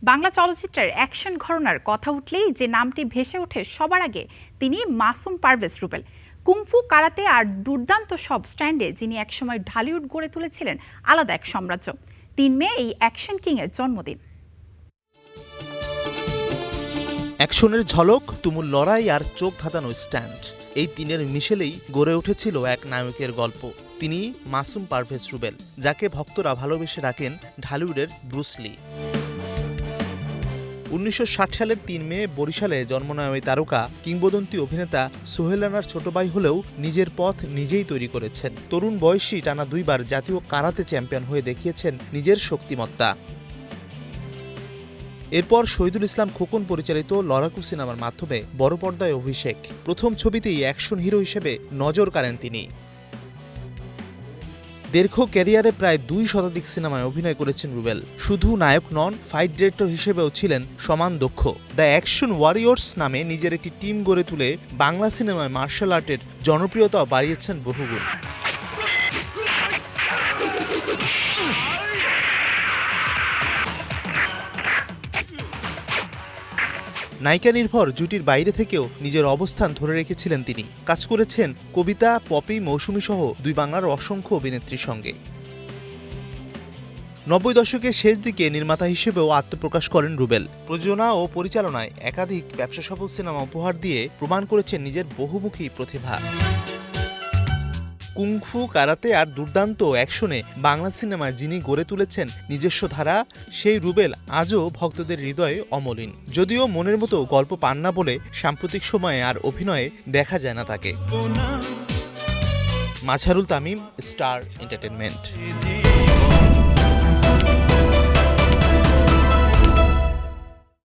বাংলা চলচ্চিত্রের অ্যাকশন ঘরানার কথা উঠলেই যে নামটি ভেসে ওঠে সবার আগে তিনি মাসুম পারভেজ রুবেল। কুংফু, কারাতে আর দুর্দান্ত সব স্ট্যান্ডে যিনি একসময় ঢালিউড গড়ে তুলেছিলেন আলাদা এক সাম্রাজ্য। 3 মে এই অ্যাকশন কিংয়ের জন্মদিন। অ্যাকশনের ঝলক, তুমুল লড়াই আর চোখ ধাঁধানো স্ট্যান্ড, এই তিনের মিশেলেই গড়ে উঠেছিল এক নায়কের গল্প। তিনি মাসুম পারভেজ রুবেল, যাকে ভক্তরা ভালোবেসে ডাকেন ঢালিউডের ব্রুস লি। 1960 সালের 3 মে বরিশালে জন্ম নেওয়া এই তারকা কিংবদন্তি অভিনেতা সোহেল রানার ছোট ভাই হলেও নিজের পথ নিজেই তৈরি করেছেন। তরুণ বয়সী টানা 2 বার জাতীয় কারাতে চ্যাম্পিয়ন হয়ে দেখিয়েছেন নিজের শক্তিমত্তা। এরপর শহীদুল ইসলাম খোকন পরিচালিত লড়াকু সিনেমার মাধ্যমে বড় পর্দায় অভিষেক। প্রথম ছবিতেই অ্যাকশন হিরো হিসেবে নজর কাড়েন তিনি। দীর্ঘ ক্যারিয়ারে প্রায় 2 শতাধিক সিনেমায় অভিনয় করেছেন রুবেল। শুধু নায়ক নন, ফাইট ডিরেক্টর হিসেবেও ছিলেন সমান দক্ষ। দ্য অ্যাকশন ওয়ারিয়র্স নামে নিজের একটি টিম গড়ে তুলে বাংলা সিনেমায় মার্শাল আর্টের জনপ্রিয়তা বাড়িয়েছেন বহুগুণ। নায়িকা নির্ভর জুটির বাইরে থেকেও নিজের অবস্থান ধরে রেখেছিলেন তিনি। কাজ করেছেন কবিতা, পপি, মৌসুমী সহ 2 বাংলার অসংখ্য অভিনেত্রীর সঙ্গে। 90 দশকের শেষ দিকে নির্মাতা হিসেবেও আত্মপ্রকাশ করেন রুবেল। প্রযোজনা ও পরিচালনায় একাধিক ব্যবসা সফল সিনেমা উপহার দিয়ে প্রমাণ করেছেন নিজের বহুমুখী প্রতিভা। কুংফু, কারাতে আর দুর্দান্ত অ্যাকশনে বাংলা সিনেমায় যিনি গড়ে তুলেছেন নিজস্ব ধারা, সেই রুবেল আজও ভক্তদের হৃদয়ে অমলিন। যদিও মনের মতো গল্প পান না বলে সাম্প্রতিক সময়ে আর অভিনয়ে দেখা যায় না তাকে। Mazharul Tamim, star entertainment.